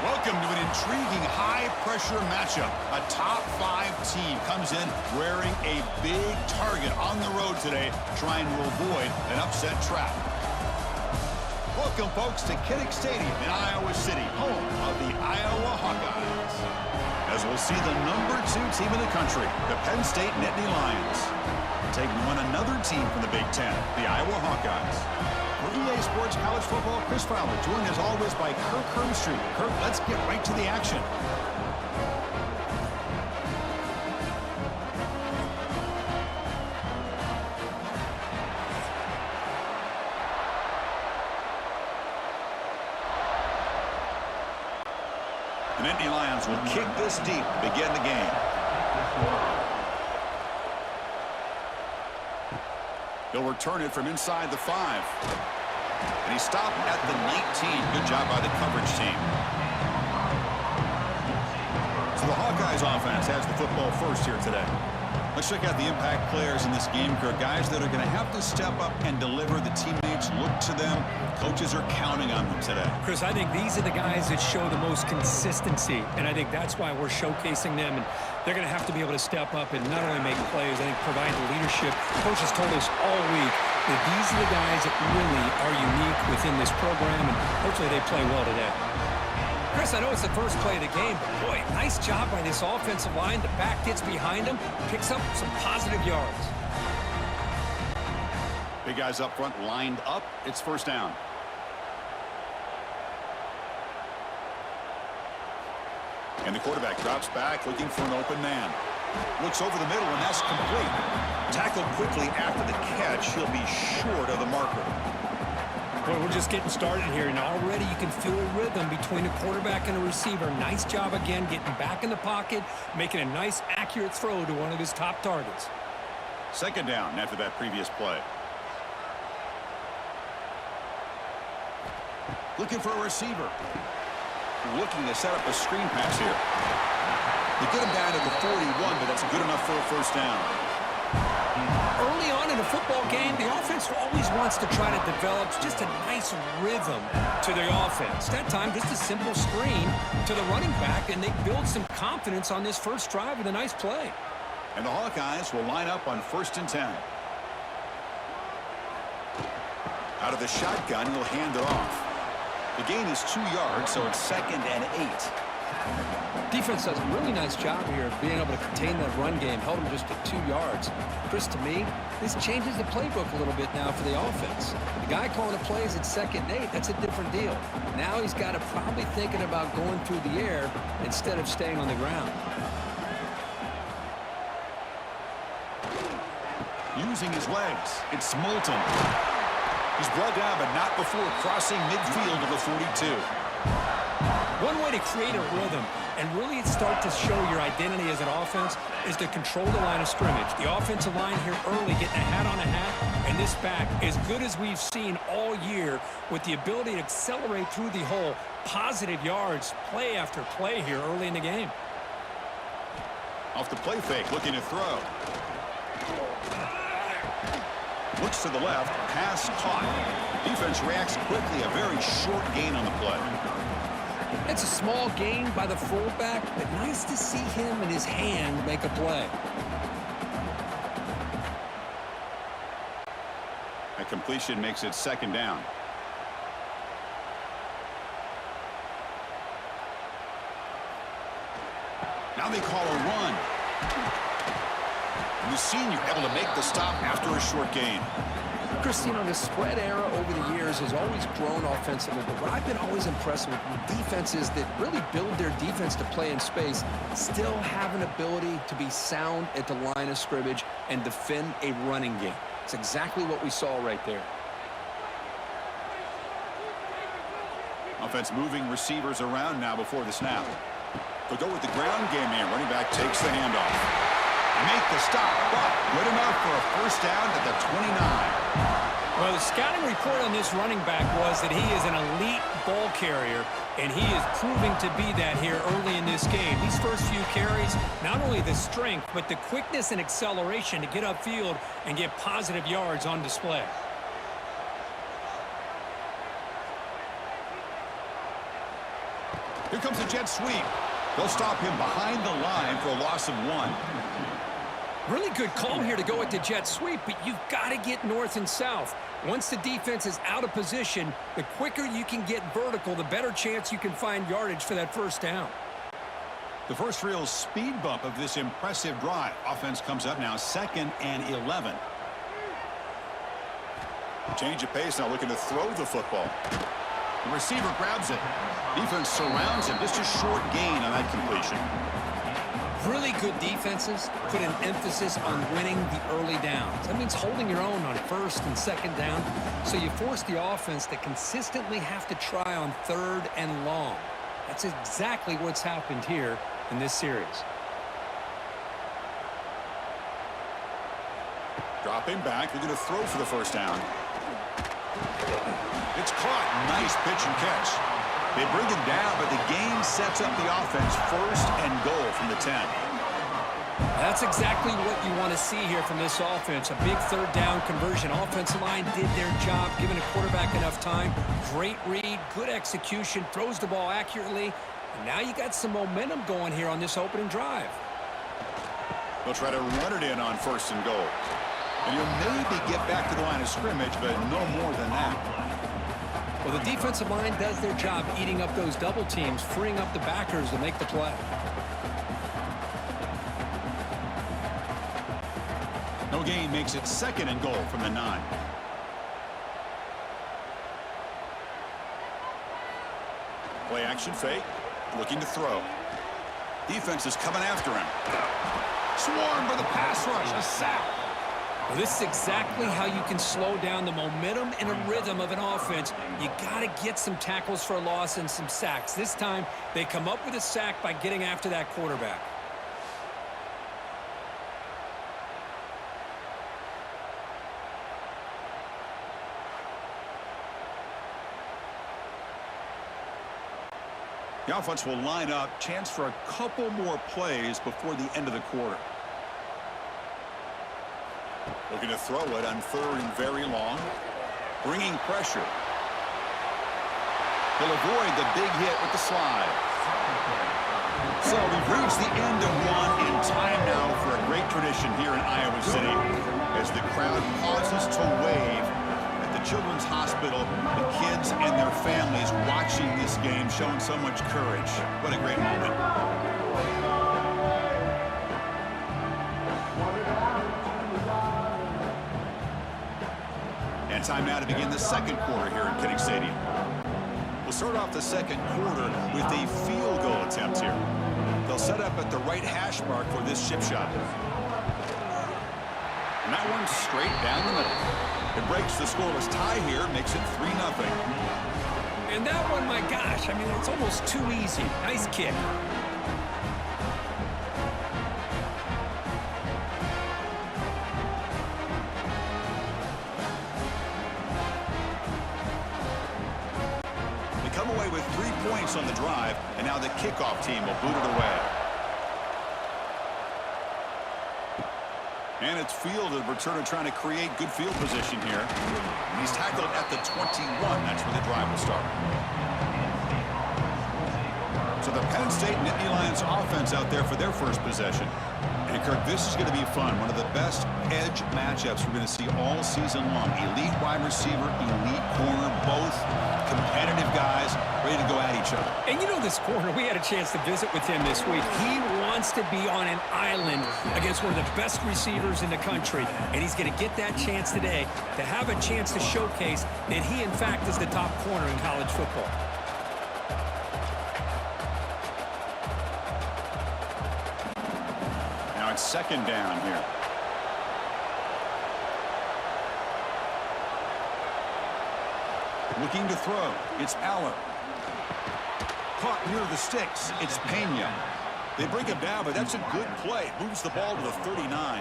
Welcome to an intriguing high-pressure matchup. A top-5 team comes in wearing a big target on the road today, trying to avoid an upset trap. Welcome, folks, to Kinnick Stadium in Iowa City, home of the Iowa Hawkeyes. As we'll see the #2 team in the country, the Penn State Nittany Lions, taking on another team from the Big Ten, the Iowa Hawkeyes. For EA Sports College Football, Chris Fowler, joined as always by Kirk Hermstreet. Kirk, let's get right to the action. The Nittany Lions will kick this deep to begin the game. He'll return it from inside the 5. And he stopped at the 19. Good job by the coverage team. So the Hawkeyes offense has the football first here today. Let's check out the impact players in this game, Kirk. Guys that are going to have to step up and deliver. The teammates look to them. Coaches are counting on them today. Chris, I think these are the guys that show the most consistency, and I think that's why we're showcasing them. And they're going to have to be able to step up and not only make plays, I think provide the leadership. Coach has told us all week that these are the guys that really are unique within this program, and hopefully they play well today. Chris, I know it's the first play of the game, but boy, nice job by this offensive line. The back gets behind him, picks up some positive yards. Big guys up front lined up. It's first down. And the quarterback drops back, looking for an open man. Looks over the middle, and that's complete. Tackled quickly after the catch. He'll be short of the marker. Boy, we're just getting started here, and already you can feel a rhythm between the quarterback and the receiver. Nice job again getting back in the pocket, making a nice, accurate throw to one of his top targets. Second down after that previous play. Looking for a receiver. Looking to set up a screen pass here. They get him down to the 41, but that's good enough for a first down. Early on in a football game, the offense always wants to try to develop just a nice rhythm to the offense. That time, just a simple screen to the running back, and they build some confidence on this first drive with a nice play. And the Hawkeyes will line up on 1st and 10. Out of the shotgun, he'll hand it off. The gain is 2 yards, so it's 2nd and 8. Defense does a really nice job here of being able to contain that run game. Held him just to 2 yards. Chris, to me, this changes the playbook a little bit now for the offense. The guy calling the plays at 2nd and 8, that's a different deal. Now he's got to probably thinking about going through the air instead of staying on the ground. Using his legs, it's Moulton. He's brought down, but not before crossing midfield of the 42. One way to create a rhythm and really start to show your identity as an offense is to control the line of scrimmage. The offensive line here early getting a hat on a hat, and this back as good as we've seen all year with the ability to accelerate through the hole. Positive yards, play after play here early in the game. Off the play fake, looking to throw. Looks to the left, pass caught. Defense reacts quickly, a very short gain on the play. It's a small gain by the fullback, but nice to see him and his hand make a play. A completion makes it 2nd down. Now they call a run. And the senior able to make the stop after a short gain. Chris, you know, the spread era over the years has always grown offensively, but what I've been always impressed with defenses that really build their defense to play in space still have an ability to be sound at the line of scrimmage and defend a running game. It's exactly what we saw right there. Offense moving receivers around now before the snap. They'll go with the ground game here. Running back takes the handoff. Make the stop, but good enough for a first down at the 29. Well, the scouting report on this running back was that he is an elite ball carrier, and he is proving to be that here early in this game. These first few carries, not only the strength, but the quickness and acceleration to get upfield and get positive yards on display. Here comes the jet sweep. They'll stop him behind the line for a loss of 1. Really good call here to go with the jet sweep, but you've got to get north and south. Once the defense is out of position, the quicker you can get vertical, the better chance you can find yardage for that first down. The first real speed bump of this impressive drive. Offense comes up now 2nd and 11. Change of pace now, looking to throw the football. The receiver grabs it. Defense surrounds him. Just a short gain on that completion. Really good defenses put an emphasis on winning the early downs. That means holding your own on 1st and 2nd down. So you force the offense to consistently have to try on 3rd and long. That's exactly what's happened here in this series. Dropping back. They're going to throw for the first down. It's caught. Nice pitch and catch. They bring him down, but the game sets up the offense 1st and goal from the 10. That's exactly what you want to see here from this offense. A big 3rd down conversion. Offensive line did their job, giving a quarterback enough time. Great read, good execution, throws the ball accurately. And now you got some momentum going here on this opening drive. They'll try to run it in on 1st and goal. And you'll maybe get back to the line of scrimmage, but no more than that. Well, the defensive line does their job eating up those double teams, freeing up the backers to make the play. No gain makes it 2nd and goal from the 9. Play action fake, looking to throw. Defense is coming after him. Swarmed by the pass rush, a sack. Well, this is exactly how you can slow down the momentum and a rhythm of an offense. You got to get some tackles for a loss and some sacks. This time, they come up with a sack by getting after that quarterback. The offense will line up, chance for a couple more plays before the end of the quarter. Looking to throw it on 3rd and very long. Bringing pressure. He'll avoid the big hit with the slide. So we've reached the end of 1 in time now for a great tradition here in Iowa City as the crowd pauses to wave at the Children's Hospital. The kids and their families watching this game, showing so much courage. What a great moment. And time now to begin the 2nd quarter here in Kinnick Stadium. We'll start off the 2nd quarter with a field goal attempt here. They'll set up at the right hash mark for this chip shot. And that one's straight down the middle. It breaks the scoreless tie here, makes it 3-0. And that one, my gosh, I mean, it's almost too easy. Nice kick. With 3 points on the drive, and now the kickoff team will boot it away. And it's fielded. Returner trying to create good field position here. And he's tackled at the 21. That's where the drive will start. So the Penn State Nittany Lions offense out there for their first possession. And Kirk, this is going to be fun. One of the best edge matchups we're going to see all season long. Elite wide receiver, elite corner, both competitive guys ready to go at each other. And you know this corner, we had a chance to visit with him this week. He wants to be on an island against one of the best receivers in the country. And he's going to get that chance today to have a chance to showcase that he, in fact, is the top corner in college football. Now it's 2nd down here. Looking to throw. It's Aller. Caught near the sticks. It's Pena. They bring him down, but that's a good play. Moves the ball to the 39.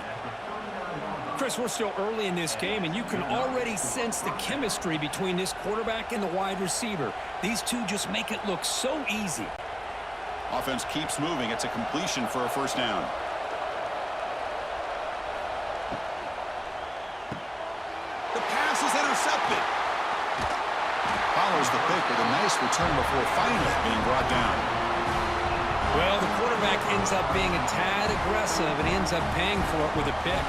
Chris, we're still early in this game, and you can already sense the chemistry between this quarterback and the wide receiver. These two just make it look so easy. Offense keeps moving. It's a completion for a first down. The pass is intercepted. Follows the pick with a nice return before finally being brought down. Well, the quarterback ends up being a tad aggressive and he ends up paying for it with a pick.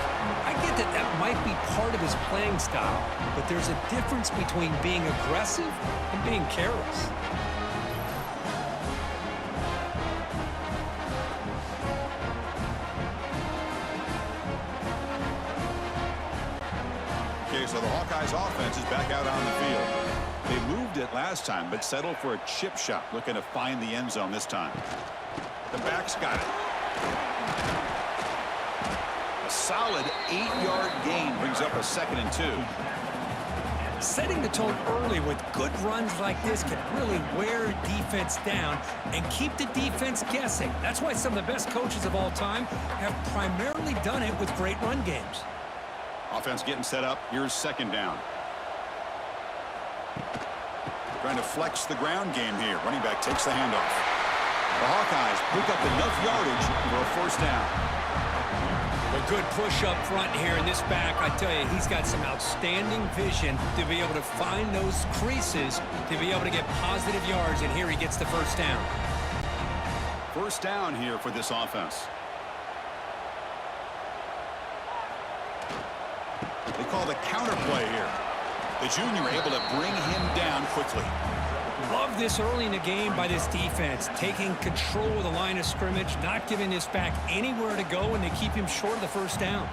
I get that that might be part of his playing style, but there's a difference between being aggressive and being careless. Okay, so the Hawkeyes offense is back out on the field. They moved it last time, but settled for a chip shot, looking to find the end zone this time. The back's got it. A solid 8-yard gain brings up a 2nd and 2. Setting the tone early with good runs like this can really wear a defense down and keep the defense guessing. That's why some of the best coaches of all time have primarily done it with great run games. Offense getting set up. Here's 2nd down. Trying to flex the ground game here. Running back takes the handoff. The Hawkeyes pick up enough yardage for a 1st down. A good push up front here in this back. I tell you, he's got some outstanding vision to be able to find those creases, to be able to get positive yards, and here he gets the 1st down. 1st down here for this offense. They call the counter play here. The junior able to bring him down quickly. Love this early in the game by this defense, taking control of the line of scrimmage, not giving this back anywhere to go, and they keep him short of the 1st down.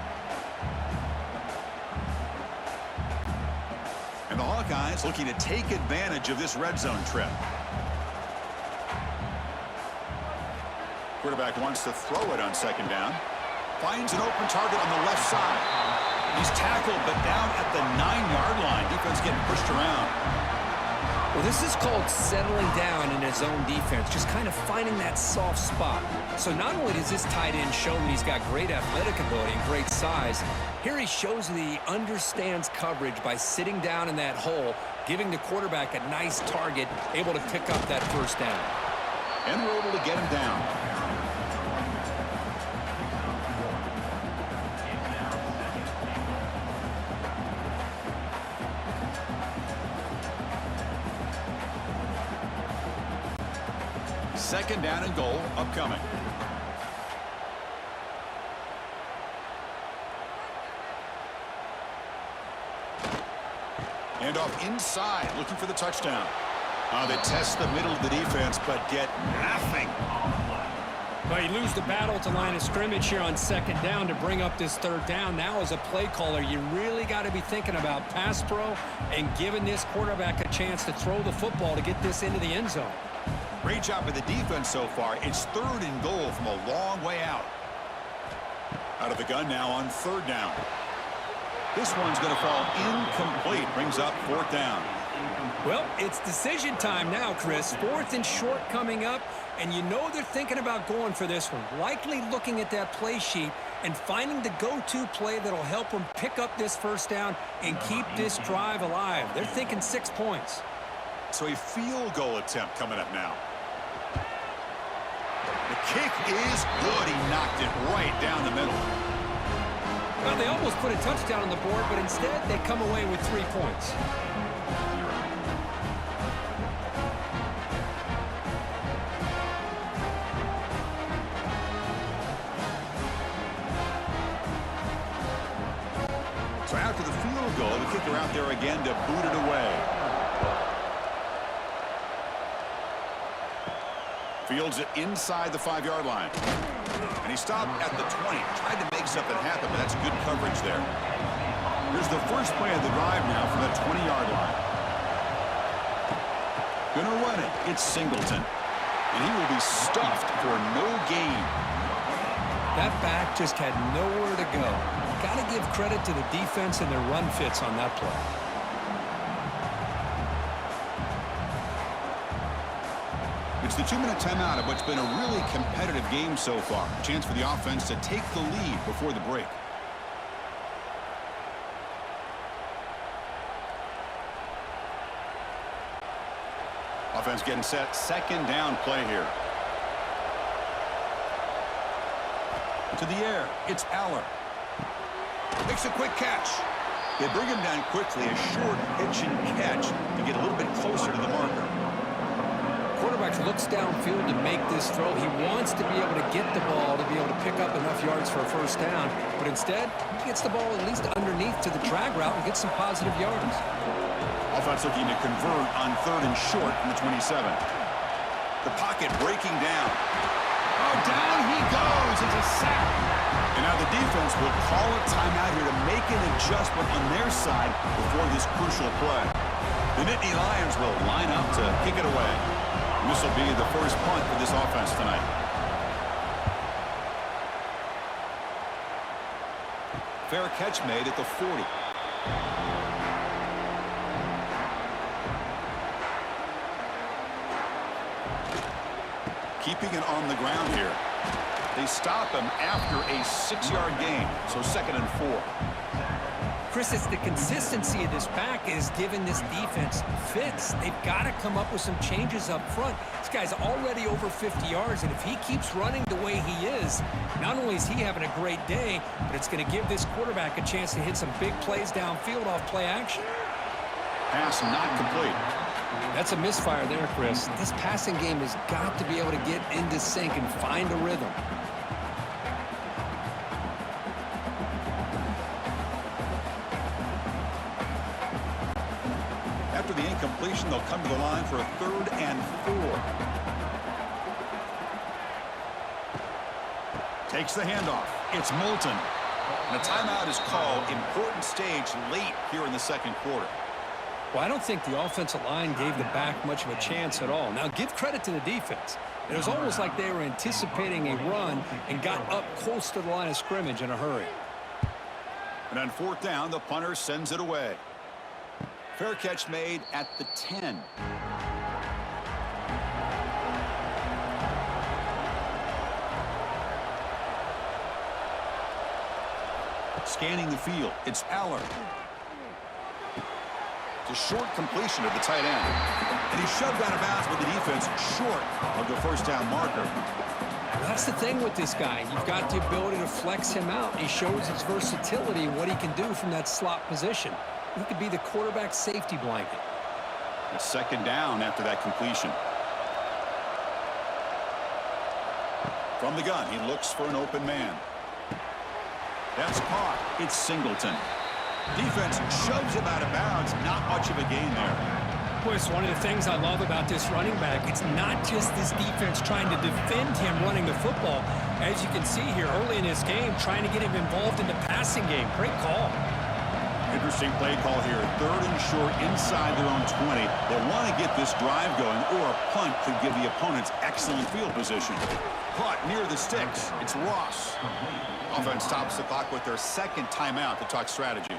And the Hawkeyes looking to take advantage of this red zone trip. Quarterback wants to throw it on 2nd down. Finds an open target on the left side. He's tackled, but down at the 9-yard line. Defense getting pushed around. Well, this is called settling down in his own defense, just kind of finding that soft spot. So not only does this tight end show that he's got great athletic ability and great size, here he shows that he understands coverage by sitting down in that hole, giving the quarterback a nice target, able to pick up that 1st down. And we're able to get him down. Second down and goal upcoming. Handoff inside, looking for the touchdown. They test the middle of the defense, but get nothing. Well, you lose the battle at the line of scrimmage here on 2nd down to bring up this 3rd down. Now, as a play caller, you really got to be thinking about pass pro and giving this quarterback a chance to throw the football to get this into the end zone. Great job by the defense so far. It's 3rd and goal from a long way out. Out of the gun now on 3rd down. This one's going to fall incomplete. Brings up 4th down. Well, it's decision time now, Chris. 4th and short coming up, and you know they're thinking about going for this one. Likely looking at that play sheet and finding the go-to play that'll help them pick up this 1st down and keep this drive alive. They're thinking 6 points. So a field goal attempt coming up now. The kick is good. He knocked it right down the middle. Well, they almost put a touchdown on the board, but instead they come away with 3 points. So after the field goal, the kicker out there again to boot it away. Fields it inside the 5-yard line. And he stopped at the 20. Tried to make something happen, but that's good coverage there. Here's the first play of the drive now from the 20-yard line. Gonna run it. It's Singleton. And he will be stuffed for no gain. That back just had nowhere to go. Got to give credit to the defense and their run fits on that play. It's the 2-minute timeout of what's been a really competitive game so far. A chance for the offense to take the lead before the break. Offense getting set. 2nd down play here. To the air. It's Aller. Makes a quick catch. They bring him down quickly. A short pitch and catch to get a little bit closer to the marker. quarterback looks downfield to make this throw. He wants to be able to get the ball to be able to pick up enough yards for a first down. But instead, he gets the ball at least underneath to the drag route and gets some positive yards. Offense looking to convert on 3rd and short from the 27. The pocket breaking down. Oh, down he goes. It's a sack. And now the defense will call a timeout here to make an adjustment on their side before this crucial play. The Nittany Lions will line up to kick it away. This will be the first punt for this offense tonight. Fair catch made at the 40. Keeping it on the ground here. They stop him after a 6-yard gain, so 2nd and 4. Chris, it's the consistency of this back is giving this defense fits. They've got to come up with some changes up front. This guy's already over 50 yards, and if he keeps running the way he is, not only is he having a great day, but it's going to give this quarterback a chance to hit some big plays downfield off play action. Pass not complete. That's a misfire there, Chris. This passing game has got to be able to get into sync and find a rhythm. After the incompletion, they'll come to the line for a 3rd and 4. Takes the handoff. It's Moulton. And a timeout is called. Important stage late here in the 2nd quarter. Well, I don't think the offensive line gave the back much of a chance at all. Now, give credit to the defense. It was almost like they were anticipating a run and got up close to the line of scrimmage in a hurry. And on 4th down, the punter sends it away. Fair catch made at the 10. Scanning the field, it's Aller. A short completion of the tight end. And he's shoved out of bounds with the defense short of the first down marker. Well, that's the thing with this guy. You've got the ability to flex him out. He shows his versatility and what he can do from that slot position. He could be the quarterback safety blanket. It's 2nd down after that completion. From the gun, he looks for an open man. That's caught. It's Singleton. Defense shoves him out of bounds. Not much of a gain there. Boy, it's one of the things I love about this running back. It's not just this defense trying to defend him running the football. As you can see here early in this game, trying to get him involved in the passing game. Great call. Interesting play call here. 3rd and short inside their own 20. They want to get this drive going, or a punt could give the opponents excellent field position. Caught near the sticks. It's Ross. Offense stops the clock with their 2nd timeout to talk strategy.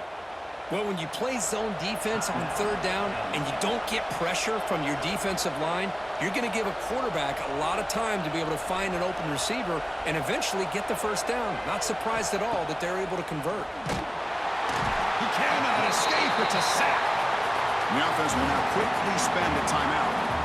Well, when you play zone defense on 3rd down and you don't get pressure from your defensive line, you're going to give a quarterback a lot of time to be able to find an open receiver and eventually get the first down. Not surprised at all that they're able to convert. He cannot escape. It's a sack. And the offense will now quickly spend a timeout.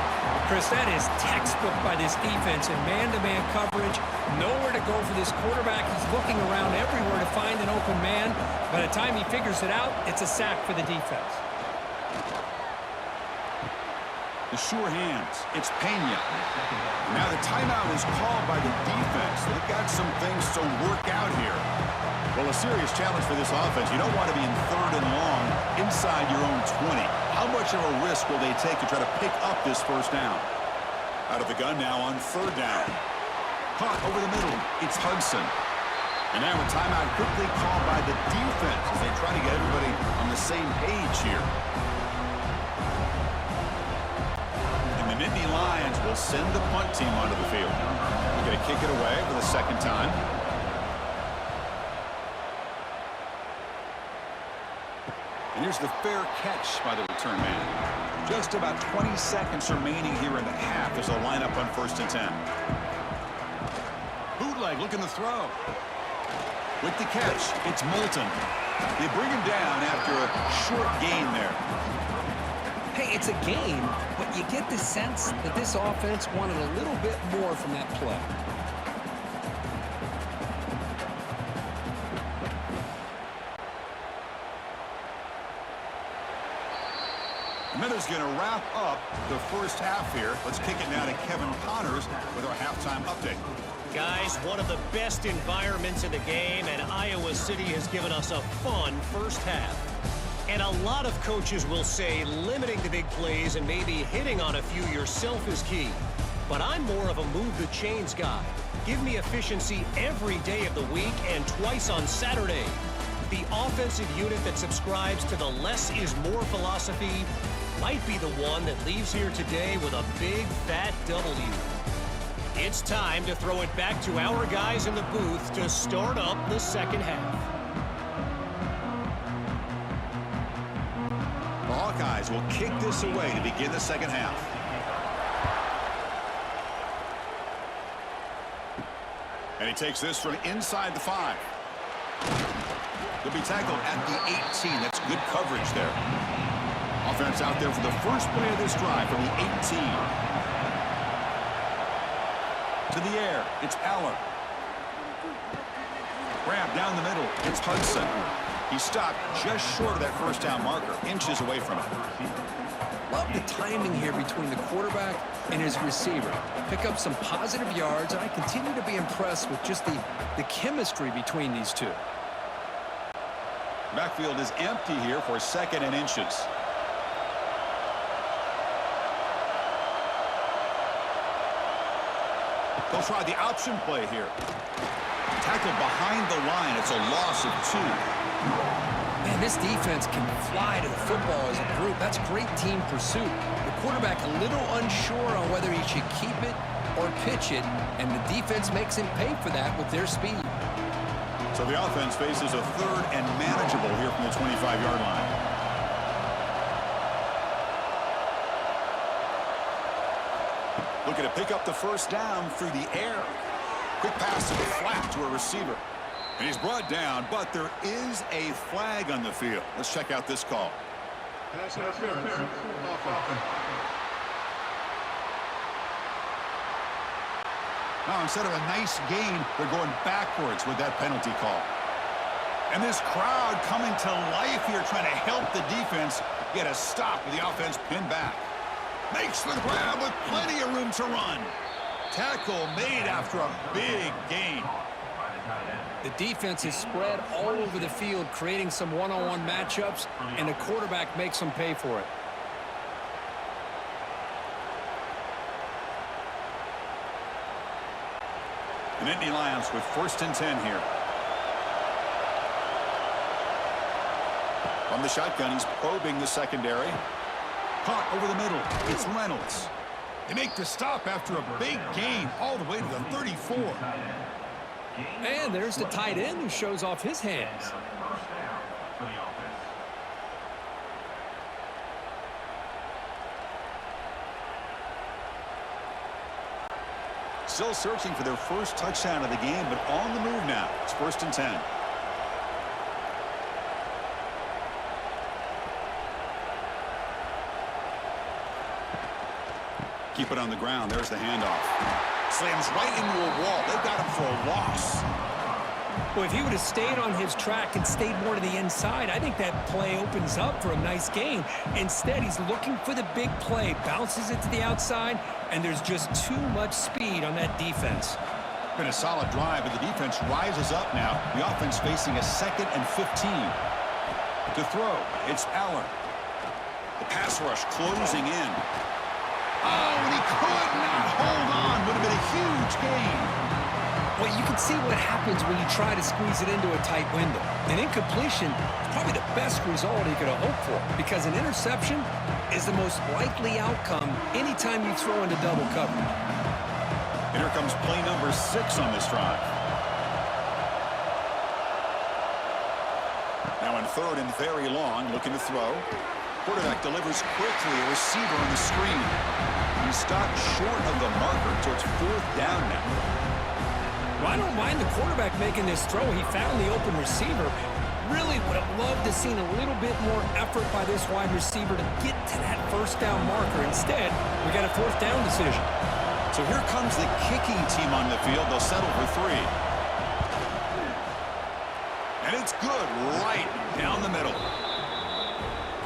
Chris, that is textbook by this defense in man-to-man coverage. Nowhere to go for this quarterback. He's looking around everywhere to find an open man. By the time he figures it out, it's a sack for the defense. The sure hands. It's Pena. Now the timeout is called by the defense. They've got some things to work out here. Well, a serious challenge for this offense. You don't want to be in 3rd and long inside your own 20. How much of a risk will they take to try to pick up this first down? Out of the gun now on 3rd down. Caught over the middle. It's Hudson. And now a timeout quickly called by the defense as they try to get everybody on the same page here. And the Nittany Lions will send the punt team onto the field. They're going to kick it away for the 2nd time. And here's the fair catch by the return man. Just about 20 seconds remaining here in the half. There's a lineup on 1st and 10. Bootleg looking to throw. With the catch, it's Moulton. They bring him down after a short gain there. Hey, it's a gain, but you get the sense that this offense wanted a little bit more from that play. And then there's is going to wrap up the first half here. Let's kick it now to Kevin Connors with our halftime update. Guys, one of the best environments in the game, and Iowa City has given us a fun first half. And a lot of coaches will say limiting the big plays and maybe hitting on a few yourself is key. But I'm more of a move the chains guy. Give me efficiency every day of the week and twice on Saturday. The offensive unit that subscribes to the less is more philosophy might be the one that leaves here today with a big fat W. It's time to throw it back to our guys in the booth to start up the second half. The Hawkeyes will kick this away to begin the second half. And he takes this from inside the 5. He'll be tackled at the 18. That's good coverage there. Offense out there for the first play of this drive from the 18. To the air, it's Aller. Grab down the middle, it's Hudson. He stopped just short of that first down marker, inches away from it. Love the timing here between the quarterback and his receiver. Pick up some positive yards, and I continue to be impressed with just the chemistry between these two. Backfield is empty here for 2nd and inches. They'll try the option play here. Tackled behind the line. It's a loss of 2. Man, this defense can fly to the football as a group. That's great team pursuit. The quarterback a little unsure on whether he should keep it or pitch it, and the defense makes him pay for that with their speed. So the offense faces a 3rd and manageable here from the 25-yard line. Looking to pick up the first down through the air. Quick pass to the flat to a receiver. And he's brought down, but there is a flag on the field. Let's check out this call. Pass interference. Now, instead of a nice gain, they're going backwards with that penalty call. And this crowd coming to life here, trying to help the defense get a stop with the offense pinned back. Makes the grab with plenty of room to run. Tackle made after a big gain. The defense is spread all over the field, creating some one-on-one matchups, and the quarterback makes them pay for it. And Indy Lions with 1st and 10 here. From the shotgun, he's probing the secondary. Caught over the middle. It's Reynolds. They make the stop after a big gain all the way to the 34. And there's the tight end who shows off his hands. Still searching for their first touchdown of the game, but on the move now. It's 1st and 10. Keep it on the ground. There's the handoff. Slams right into a wall. They've got him for a loss. Well, if he would have stayed on his track and stayed more to the inside, I think that play opens up for a nice gain. Instead, he's looking for the big play, bounces it to the outside, and there's just too much speed on that defense. Been a solid drive, but the defense rises up now. The offense facing a 2nd and 15. To throw, it's Aller. The pass rush closing in. Oh, and he could not hold on. Would have been a huge gain. Well, you can see what happens when you try to squeeze it into a tight window. An incompletion is probably the best result he could have hoped for, because an interception is the most likely outcome anytime you throw into double coverage. And here comes play number 6 on this drive. Now in 3rd and very long, looking to throw. Quarterback delivers quickly, a receiver on the screen. He stopped short of the marker, so it's 4th down now. Well, I don't mind the quarterback making this throw. He found the open receiver. Really would have loved to seen a little bit more effort by this wide receiver to get to that first down marker. Instead, we got a 4th down decision. So here comes the kicking team on the field. They'll settle for 3. And it's good right down the middle.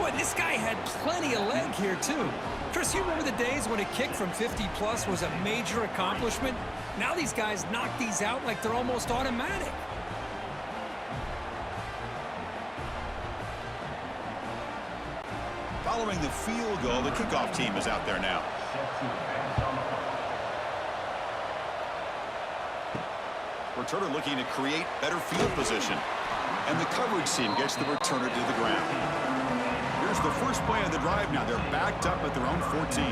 Boy, this guy had plenty of leg here, too. Chris, you remember the days when a kick from 50-plus was a major accomplishment? Now these guys knock these out like they're almost automatic. Following the field goal, the kickoff team is out there now. Returner looking to create better field position. And the coverage team gets the returner to the ground. Here's the first play of the drive now. They're backed up at their own 14.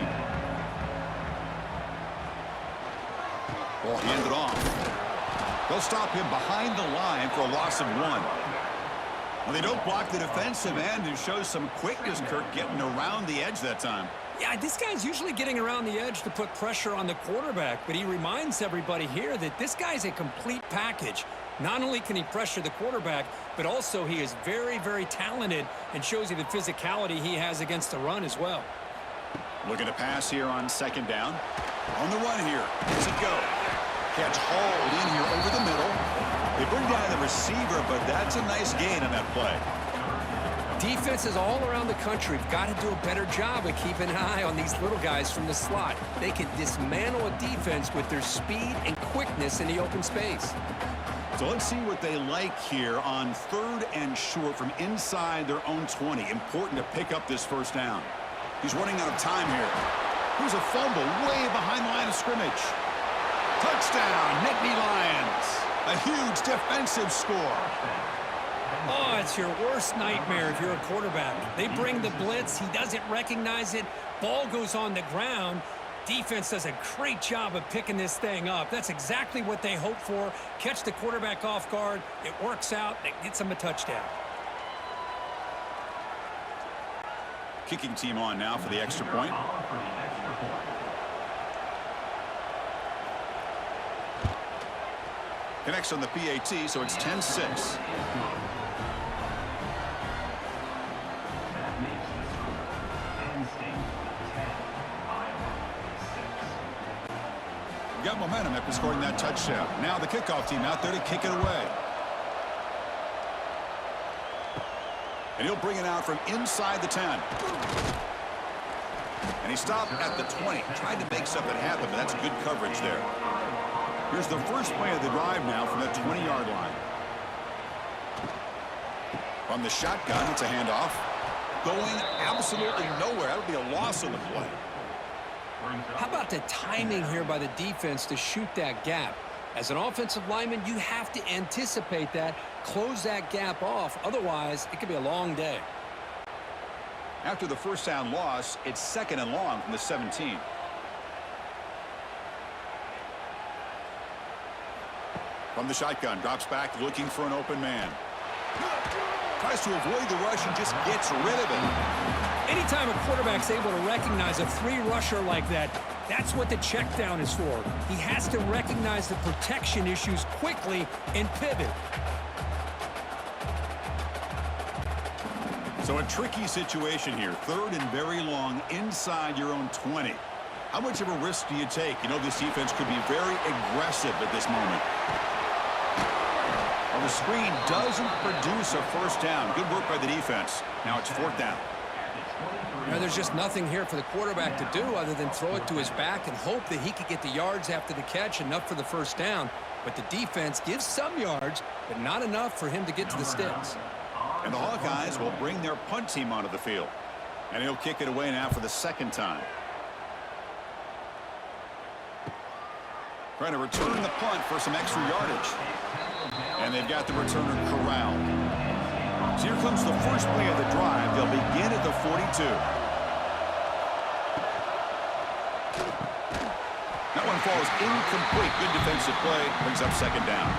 Ball handed off. They'll stop him behind the line for a loss of 1. Well, they don't block the defensive end and show some quickness, Kirk, getting around the edge that time. Yeah, this guy's usually getting around the edge to put pressure on the quarterback, but he reminds everybody here that this guy's a complete package. Not only can he pressure the quarterback, but also he is very, very talented and shows you the physicality he has against the run as well. Looking to pass here on second down. On the run here. Does it go? Catch hauled in here over the middle. They bring down the receiver, but that's a nice gain on that play. Defenses all around the country have got to do a better job of keeping an eye on these little guys from the slot. They can dismantle a defense with their speed and quickness in the open space. So let's see what they like here on 3rd and short from inside their own 20. Important to pick up this first down. He's running out of time here. Here's a fumble way behind the line of scrimmage. Touchdown, Nittany Lions. A huge defensive score. Oh, it's your worst nightmare if you're a quarterback. They bring the blitz. He doesn't recognize it. Ball goes on the ground. Defense does a great job of picking this thing up. That's exactly what they hope for. Catch the quarterback off guard. It works out. It gets him a touchdown. Kicking team on now for the extra point. Connects on the PAT, so it's 10-6. Got momentum after scoring that touchdown. Now the kickoff team out there to kick it away. And he'll bring it out from inside the 10. And he stopped at the 20. Tried to make something happen, but that's good coverage there. Here's the first play of the drive now from the 20-yard line. From the shotgun, it's a handoff. Going absolutely nowhere. That'll be a loss on the play. How about the timing here by the defense to shoot that gap? As an offensive lineman, you have to anticipate that, close that gap off. Otherwise, it could be a long day. After the first down loss, it's 2nd and long from the 17. From the shotgun, drops back looking for an open man. Tries to avoid the rush and just gets rid of it. Anytime a quarterback's able to recognize a free rusher like that, that's what the check down is for. He has to recognize the protection issues quickly and pivot. So a tricky situation here. 3rd and very long inside your own 20. How much of a risk do you take? You know, this defense could be very aggressive at this moment. Well, the screen doesn't produce a first down. Good work by the defense. Now it's 4th down. Now, there's just nothing here for the quarterback to do other than throw it to his back and hope that he could get the yards after the catch, enough for the first down. But the defense gives some yards, but not enough for him to get to the sticks. And the Hawkeyes will bring their punt team onto the field. And he'll kick it away now for the 2nd time. Trying to return the punt for some extra yardage. And they've got the returner corralled. So here comes the first play of the drive. They'll begin at the 42. That one falls incomplete. Good defensive play. Brings up 2nd down.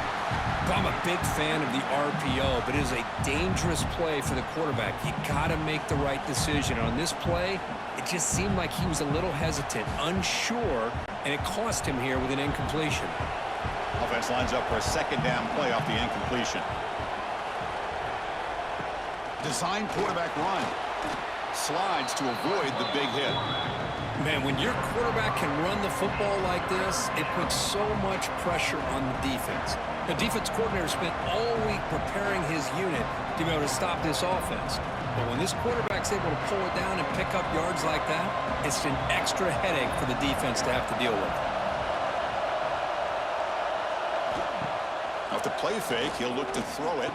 I'm a big fan of the RPO, but it is a dangerous play for the quarterback. You got to make the right decision. On this play, it just seemed like he was a little hesitant, unsure, and it cost him here with an incompletion. Offense lines up for a 2nd down play off the incompletion. Design quarterback run. Slides to avoid the big hit. Man, when your quarterback can run the football like this, it puts so much pressure on the defense. The defense coordinator spent all week preparing his unit to be able to stop this offense. But when this quarterback's able to pull it down and pick up yards like that, it's an extra headache for the defense to have to deal with. Off the play fake, he'll look to throw it.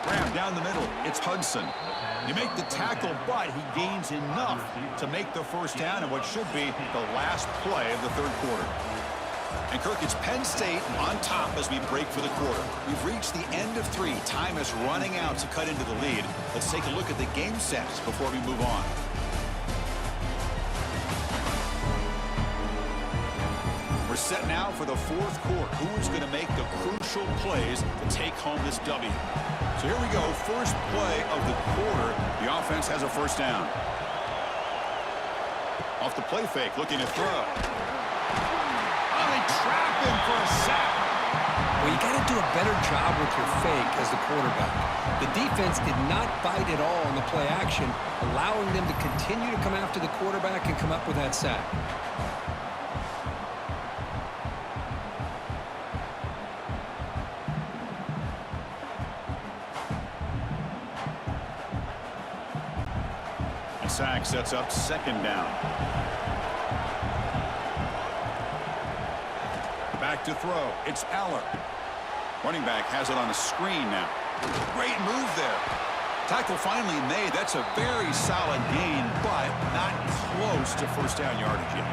Graham down the middle. It's Hudson. You make the tackle, but he gains enough to make the first down in what should be the last play of the third quarter. And Kirk, it's Penn State on top as we break for the quarter. We've reached the end of 3. Time is running out to cut into the lead. Let's take a look at the game sets before we move on. We're set now for the fourth quarter. Who is going to make the crucial plays to take home this W? So here we go. First play of the quarter. The offense has a first down. Off the play fake, looking to throw. Oh, they trap him for a sack. Well, you got to do a better job with your fake as the quarterback. The defense did not bite at all on the play action, allowing them to continue to come after the quarterback and come up with that sack. The sack sets up second down. Back to throw. It's Aller. Running back has it on a screen now. Great move there. Tackle finally made. That's a very solid gain, but not close to first down yardage yet.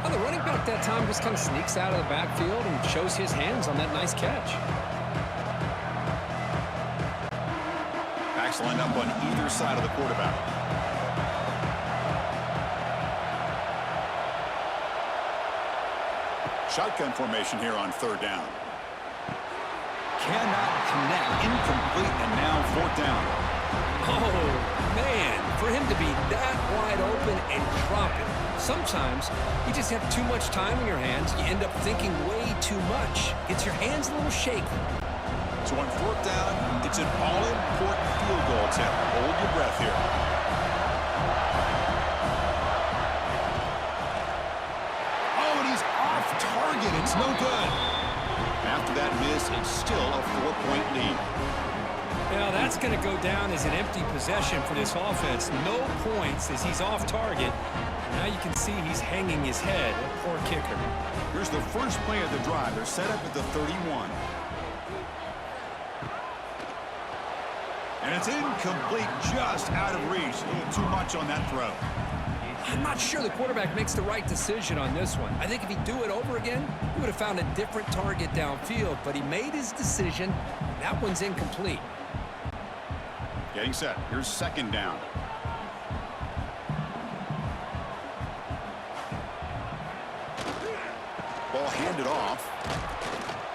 Well, the running back that time just kind of sneaks out of the backfield and shows his hands on that nice catch. Backs lined up on either side of the quarterback. Shotgun formation here on third down. Cannot connect. Incomplete, and now fourth down. Oh, man, for him to be that wide open and drop it. Sometimes you just have too much time in your hands. You end up thinking way too much. Gets your hands a little shaky. So on fourth down, it's an all-important field goal attempt. Hold your breath here. Oh, and he's off target. It's no good. After that miss, it's still a 4-point lead. Now that's going to go down as an empty possession for this offense. No points as he's off target. Now you can see he's hanging his head. A poor kicker. Here's the first play of the drive. They're set up at the 31. And it's incomplete, just out of reach. A little too much on that throw. I'm not sure the quarterback makes the right decision on this one. I think if he'd do it over again, he would have found a different target downfield, but he made his decision. That one's incomplete. Getting set. Here's second down. Ball handed off.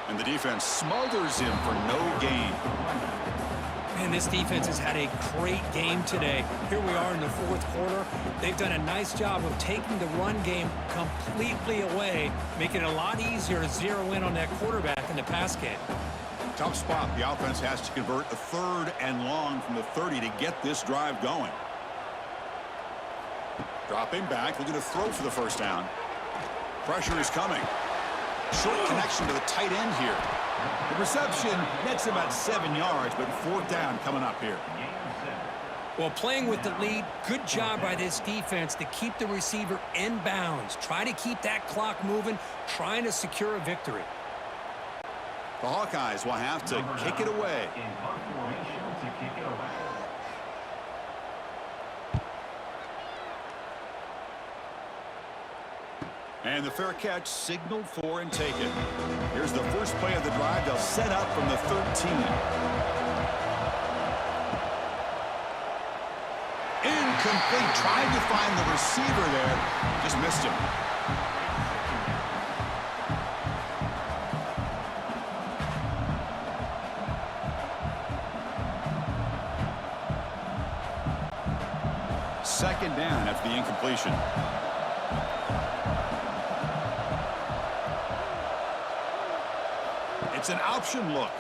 And the defense smothers him for no gain. Man, this defense has had a great game today. Here we are in the fourth quarter. They've done a nice job of taking the run game completely away, making it a lot easier to zero in on that quarterback in the pass game. Tough spot. The offense has to convert a third and long from the 30 to get this drive going. Dropping back, looking to throw for the first down. Pressure is coming. Short connection to the tight end here. The reception nets about 7 yards, but fourth down coming up here. Well, playing with the lead, good job by this defense to keep the receiver in bounds. Try to keep that clock moving, trying to secure a victory. The Hawkeyes will have to kick it away. And the fair catch signaled for and taken. Here's the first play of the drive. They'll set up from the 13. Incomplete. Trying to find the receiver there. Just missed him. Second down after the incompletion. It's an option look.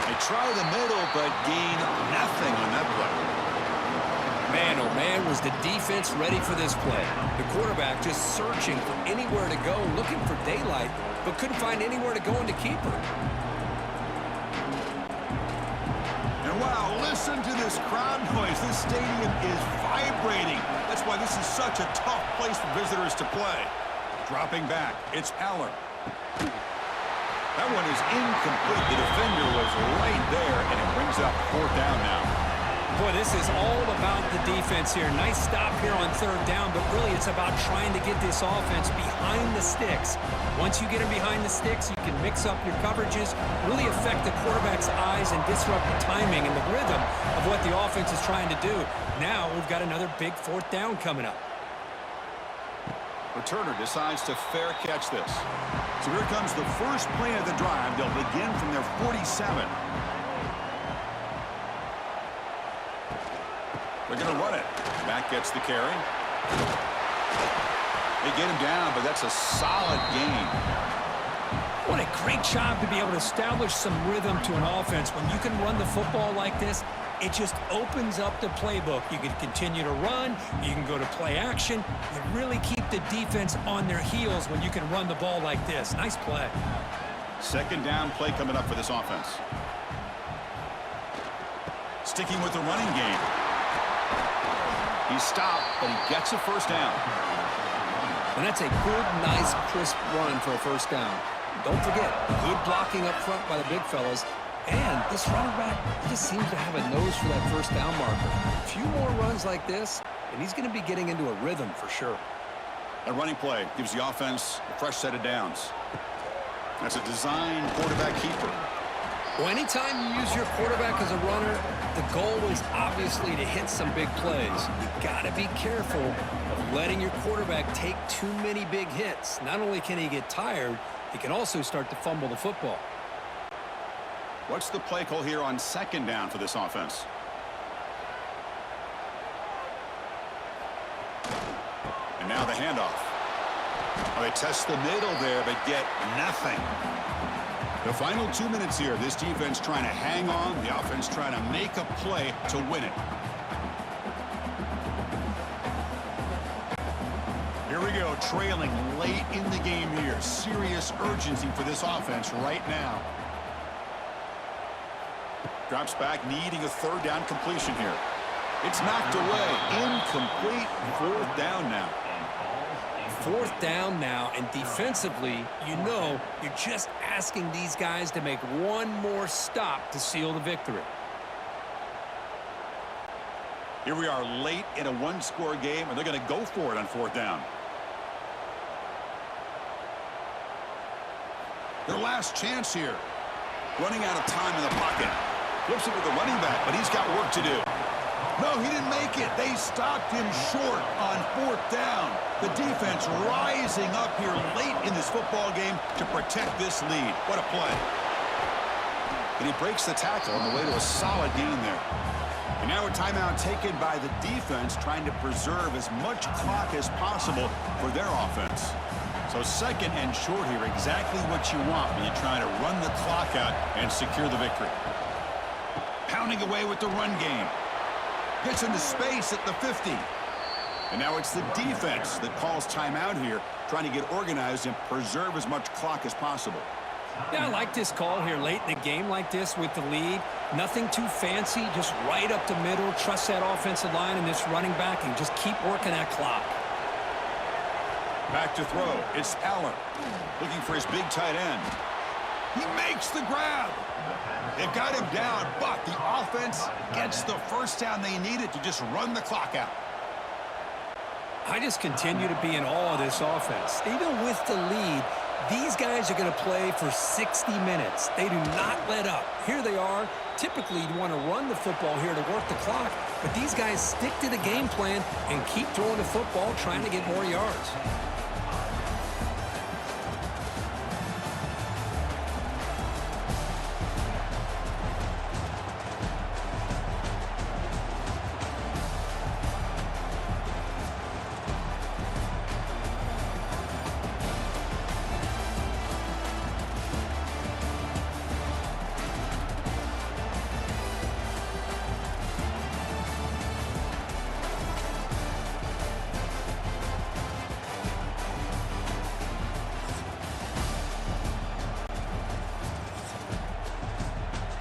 They try the middle, but gain nothing on that play. Man, oh man, was the defense ready for this play. The quarterback just searching for anywhere to go, looking for daylight, but couldn't find anywhere to go into keeper. And wow, listen to this crowd noise. This stadium is vibrating. That's why this is such a tough place for visitors to play. Dropping back, it's Aller. That one is incomplete. The defender was right there, and it brings up 4th down now. Boy, this is all about the defense here. Nice stop here on 3rd down, but really it's about trying to get this offense behind the sticks. Once you get them behind the sticks, you can mix up your coverages, really affect the quarterback's eyes and disrupt the timing and the rhythm of what the offense is trying to do. Now we've got another big 4th down coming up. Returner decides to fair catch this. So here comes the first play of the drive. They'll begin from their 47. They're going to run it. Back gets the carry. They get him down, but that's a solid gain. What a great job to be able to establish some rhythm to an offense. When you can run the football like this, it just opens up the playbook. You can continue to run. You can go to play action. You really keep the defense on their heels when you can run the ball like this. Nice play. 2nd down play coming up for this offense. Sticking with the running game. He's stopped, but he gets a 1st down. And that's a good, nice, crisp run for a 1st down. Don't forget, good blocking up front by the big fellas. And this running back just seems to have a nose for that 1st down marker. A few more runs like this, and he's going to be getting into a rhythm for sure. A running play gives the offense a fresh set of downs. That's a design quarterback keeper. Well, anytime you use your quarterback as a runner, the goal is obviously to hit some big plays. You got to be careful of letting your quarterback take too many big hits. Not only can he get tired, he can also start to fumble the football. What's the play call here on 2nd down for this offense? And now the handoff. Well, they test the middle there, but get nothing. The final 2 minutes here. This defense trying to hang on. The offense trying to make a play to win it. Here we go, trailing late in the game here. Serious urgency for this offense right now. Drops back, needing a 3rd down completion here. It's knocked away. Incomplete. 4th down now. 4th down now, and defensively, you know, you're just asking these guys to make one more stop to seal the victory. Here we are late in a 1-score game, and they're going to go for it on 4th down. Their last chance here. Running out of time in the pocket. Flips it with the running back, but he's got work to do. No, he didn't make it. They stopped him short on 4th down. The defense rising up here late in this football game to protect this lead. What a play. And he breaks the tackle on the way to a solid gain there. And now a timeout taken by the defense, trying to preserve as much clock as possible for their offense. So 2nd and short here, exactly what you want when you're trying to run the clock out and secure the victory. Pounding away with the run game. Gets into space at the 50. And now it's the defense that calls timeout here, trying to get organized and preserve as much clock as possible. Yeah, I like this call here late in the game like this with the lead. Nothing too fancy, just right up the middle. Trust that offensive line and this running back and just keep working that clock. Back to throw. It's Aller looking for his big tight end. He makes the grab. They've got him down, but the offense gets the 1st down they needed to just run the clock out. I just continue to be in awe of this offense. Even with the lead, these guys are going to play for 60 minutes. They do not let up. Here they are. Typically, you want to run the football here to work the clock, but these guys stick to the game plan and keep throwing the football, trying to get more yards.